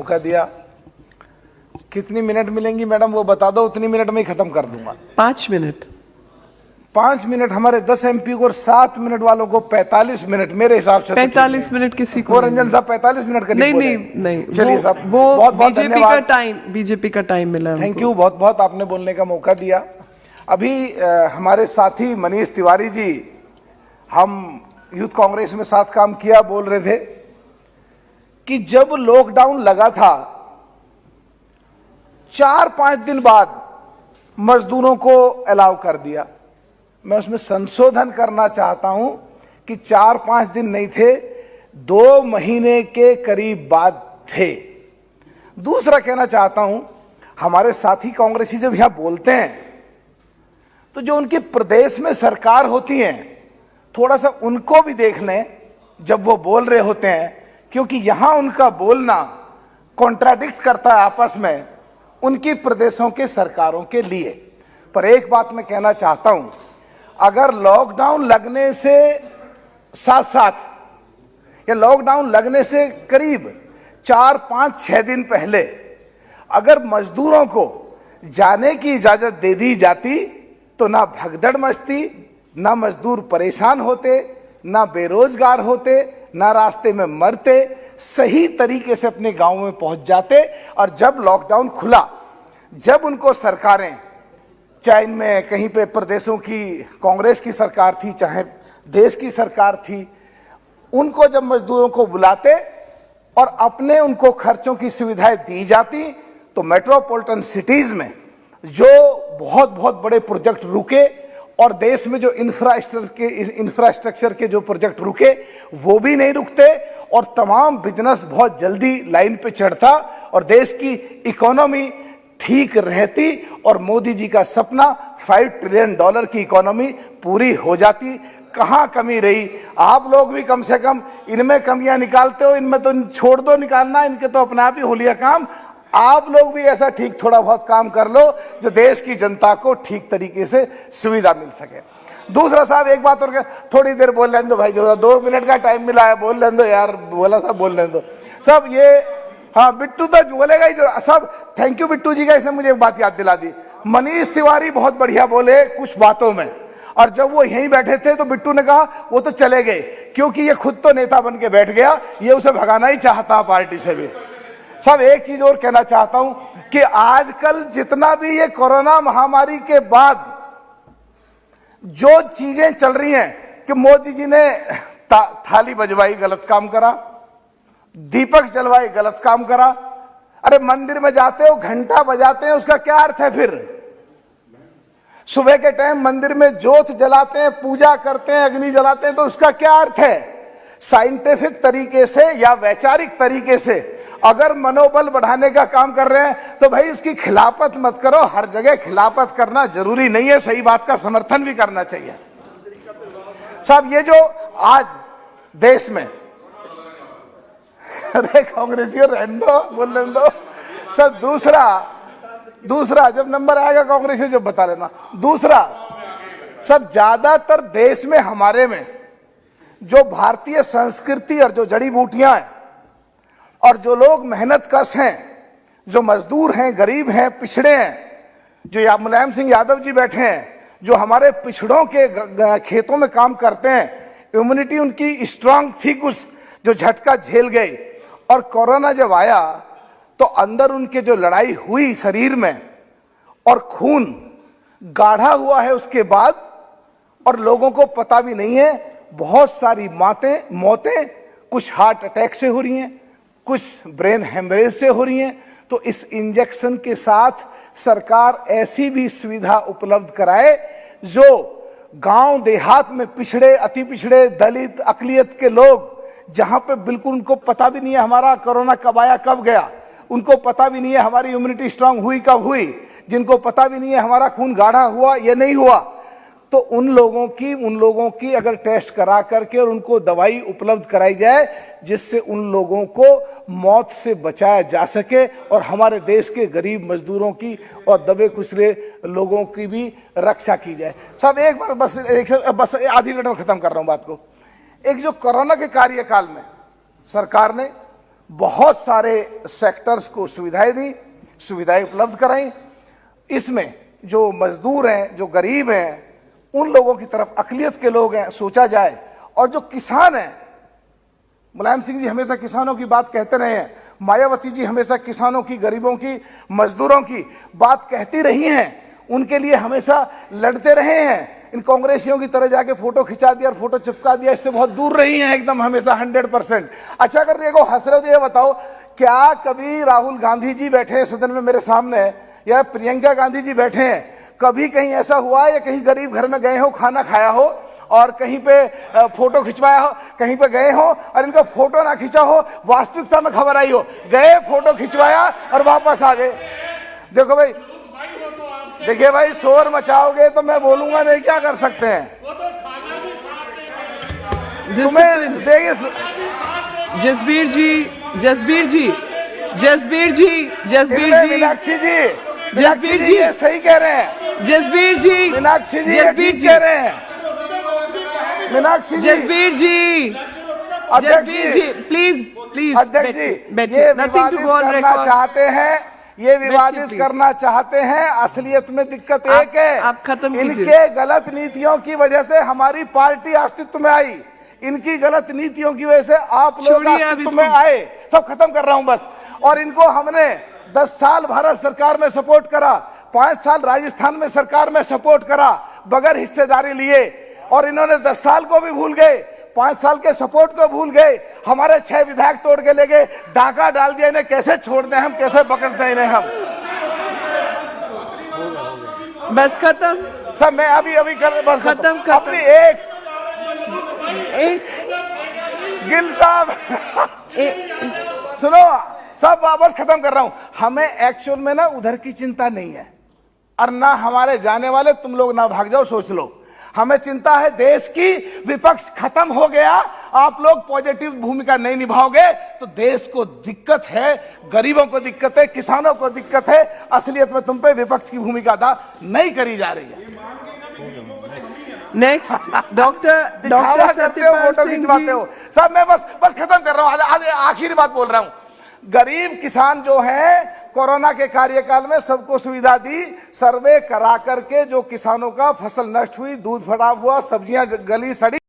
मौका दिया। कितनी मिनट मिलेंगी मैडम वो बता दो, उतनी मिनट में ही खत्म कर दूंगा। 5 मिनट। 5 मिनट हमारे 10 MP को और 7 मिनट वालों को 45 मिनट मेरे हिसाब से। 45 मिनट किसी को वो रंजन साहब 45 मिनट करीब नहीं बोले। नहीं नहीं, चलिए साहब, वो बहुत बहुत धन्यवाद। बीजेपी का टाइम मिला। थैंक यू, बहुत बहुत आपने बोलने का मौका दिया। अभी हमारे साथी मनीष तिवारी जी, हम यूथ कांग्रेस में साथ काम किया, बोल रहे थे कि जब लॉकडाउन लगा था 4-5 दिन बाद मजदूरों को अलाउ कर दिया। मैं उसमें संशोधन करना चाहता हूं कि 4-5 दिन नहीं थे, 2 महीने के करीब बाद थे। दूसरा कहना चाहता हूं, हमारे साथी कांग्रेसी जब यहां बोलते हैं तो जो उनके प्रदेश में सरकार होती है, थोड़ा सा उनको भी देख लें जब वो बोल रहे होते हैं, क्योंकि यहां उनका बोलना कॉन्ट्राडिक्ट करता है आपस में उनकी प्रदेशों के सरकारों के लिए। पर एक बात मैं कहना चाहता हूं, अगर लॉकडाउन लगने से साथ साथ या लॉकडाउन लगने से करीब 4-5-6 दिन पहले अगर मजदूरों को जाने की इजाजत दे दी जाती तो ना भगदड़ मचती, ना मजदूर परेशान होते, ना बेरोजगार होते, ना रास्ते में मरते, सही तरीके से अपने गांव में पहुंच जाते। और जब लॉकडाउन खुला, जब उनको सरकारें, चाहे इनमें कहीं पे प्रदेशों की कांग्रेस की सरकार थी, चाहे देश की सरकार थी, उनको जब मजदूरों को बुलाते और अपने उनको खर्चों की सुविधाएं दी जाती, तो मेट्रोपॉलिटन सिटीज में जो बहुत बहुत बड़े प्रोजेक्ट रुके और देश में जो इंफ्रास्ट्रक्चर के जो प्रोजेक्ट रुके वो भी नहीं रुकते और तमाम बिजनेस बहुत जल्दी लाइन पे चढ़ता और देश की इकोनॉमी ठीक रहती और मोदी जी का सपना $5 ट्रिलियन की इकोनॉमी पूरी हो जाती। कहां कमी रही? आप लोग भी कम से कम इनमें कमियां निकालते हो, इनमें तो छोड़ दो निकालना, इनके तो अपने आप ही हो लिया काम। आप लोग भी ऐसा ठीक थोड़ा बहुत काम कर लो जो देश की जनता को ठीक तरीके से सुविधा मिल सके। दूसरा साहब एक बात और, थोड़ी देर बोल लेने दो भाई, जो 2 मिनट का टाइम मिला है, बोल लेने दो यार, बोला साहब बोल लेने दो सब। ये हाँ, बिट्टू तो बोलेगा ही सब। थैंक यू बिट्टू जी का, इसने मुझे एक बात याद दिला दी। मनीष तिवारी बहुत बढ़िया बोले कुछ बातों में, और जब वो यहीं बैठे थे तो बिट्टू ने कहा वो तो चले गए क्योंकि ये खुद तो नेता बन के बैठ गया, ये उसे भगाना ही चाहता पार्टी से भी। सब एक चीज और कहना चाहता हूं कि आजकल जितना भी ये कोरोना महामारी के बाद जो चीजें चल रही हैं कि मोदी जी ने थाली बजवाई, गलत काम करा, दीपक जलवाई, गलत काम करा। अरे मंदिर में जाते हो घंटा बजाते हैं, उसका क्या अर्थ है? फिर सुबह के टाइम मंदिर में ज्योत जलाते हैं, पूजा करते हैं, अग्नि जलाते हैं, तो उसका क्या अर्थ है? साइंटिफिक तरीके से या वैचारिक तरीके से अगर मनोबल बढ़ाने का काम कर रहे हैं तो भाई उसकी खिलाफत मत करो। हर जगह खिलाफत करना जरूरी नहीं है, सही बात का समर्थन भी करना चाहिए। साहब ये जो आज देश में अरे कांग्रेसियों रहने दो, बोल लेने दो सर। दूसरा जब नंबर आएगा कांग्रेसियों जब बता लेना। दूसरा सब, ज्यादातर देश में हमारे में जो भारतीय संस्कृति और जो जड़ी बूटियां हैं और जो लोग मेहनत कश हैं, जो मजदूर हैं, गरीब हैं, पिछड़े हैं, जो मुलायम सिंह यादव जी बैठे हैं, जो हमारे पिछड़ों के खेतों में काम करते हैं, इम्यूनिटी उनकी स्ट्रांग थी कुछ, जो झटका झेल गए। और कोरोना जब आया तो अंदर उनके जो लड़ाई हुई शरीर में और खून गाढ़ा हुआ है उसके बाद, और लोगों को पता भी नहीं है, बहुत सारी मौतें कुछ हार्ट अटैक से हो रही हैं, कुछ ब्रेन हेमरेज से हो रही हैं। तो इस इंजेक्शन के साथ सरकार ऐसी भी सुविधा उपलब्ध कराए जो गांव देहात में पिछड़े, अति पिछड़े, दलित, अकलियत के लोग, जहां पे बिल्कुल उनको पता भी नहीं है हमारा कोरोना कब आया कब गया, उनको पता भी नहीं है हमारी इम्यूनिटी स्ट्रांग हुई कब हुई, जिनको पता भी नहीं है हमारा खून गाढ़ा हुआ या नहीं हुआ, तो उन लोगों की अगर टेस्ट करा करके और उनको दवाई उपलब्ध कराई जाए जिससे उन लोगों को मौत से बचाया जा सके और हमारे देश के गरीब मजदूरों की और दबे कुचले लोगों की भी रक्षा की जाए। साहब एक बात बस आधी मिनट में खत्म कर रहा हूं बात को। एक जो कोरोना के कार्यकाल में सरकार ने बहुत सारे सेक्टर्स को सुविधाएं दी, सुविधाएं उपलब्ध कराई। इसमें जो मजदूर हैं, जो गरीब हैं, उन लोगों की तरफ अकलियत के लोग हैं सोचा जाए। और जो किसान हैं, मुलायम सिंह जी हमेशा किसानों की बात कहते रहे हैं, मायावती जी हमेशा किसानों की, गरीबों की, मजदूरों की बात कहती रही हैं, उनके लिए हमेशा लड़ते रहे हैं। इन कांग्रेसियों की तरह जाके फोटो खिंचा दिया और फोटो चिपका दिया, इससे बहुत दूर रही हैं एकदम, हमेशा 100%। अच्छा, अगर देखो हंस रहे हो तो ये बताओ, क्या कभी राहुल गांधी जी बैठे हैं सदन में मेरे सामने, या प्रियंका गांधी जी बैठे हैं, कभी कहीं ऐसा हुआ है या कहीं गरीब घर में गए हो, खाना खाया हो और कहीं पे फोटो खिंचवाया हो, कहीं पे गए हो और इनका फोटो ना खिंचा हो, वास्तविकता में खबर आई हो, गए फोटो खिंचवाया और वापस आ गए? देखो भाई, देखिए भाई, शोर मचाओगे तो मैं बोलूंगा नहीं, क्या कर सकते हैं? तुम्हें देखिए, जसबीर जी, जसबीर जी, जसबीर जी, जसबीर जी, मीनाक्षी जी, जसबीर जी, ये सही कह रहे हैं। जसबीर जी, मीनाक्षी जी ये जसबीर ठीक जी, कह रहे हैं। मीनाक्षी जी, जसबीर जी, अध्यक्ष जसबीर जी, जी, प्लीज प्लीज अध्यक्ष जी, बैठिए, ये नथिंग टू विवादित गो ऑन करना रिकॉर्ड। चाहते हैं, ये विवादित please। करना चाहते हैं। असलियत में दिक्कत आप- एक है, आप खत्म कीजिए। इनके गलत नीतियों की वजह से हमारी पार्टी अस्तित्व में आई, इनकी गलत नीतियों की वजह से आप लोग छोड़िए अब अस्तित्व में इसको। आए। सब खत्म कर रहा हूं बस। और इनको हमने 10 साल भारत सरकार में सपोर्ट करा, 5 साल राजस्थान में सरकार में सपोर्ट करा बगैर हिस्सेदारी लिए, और इन्होंने 10 साल को भी भूल गए, 5 साल के सपोर्ट को भूल गए। हमारे 6 विधायक तोड़ के ले गए, डाका डाल दिया। इन्हें कैसे छोड़ दें हम, कैसे बख्श दें इन्हें हम? बस खत्म, सब मैं अभी कर बस खत्म, खत्म। अपनी एक गिल साहब सुनो, सब वापस खत्म कर रहा हूं। हमें एक्चुअल में ना उधर की चिंता नहीं है, और ना हमारे जाने वाले, तुम लोग ना भाग जाओ, सोच लो। हमें चिंता है देश की, विपक्ष खत्म हो गया, आप लोग पॉजिटिव भूमिका नहीं निभाओगे तो देश को दिक्कत है, गरीबों को दिक्कत है, किसानों को दिक्कत है। असलियत में तुम पे विपक्ष की भूमिका अदा नहीं करी जा रही है। नेक्स्ट डॉक्टर दिखावा करते हो, फोटो सिंह खिंचवाते जी। हो। सब मैं बस खत्म कर रहा हूं, आखिरी बात बोल रहा हूं। गरीब किसान जो है, कोरोना के कार्यकाल में सबको सुविधा दी, सर्वे करा करके जो किसानों का फसल नष्ट हुई, दूध फटा हुआ, सब्जियां गली सड़ी,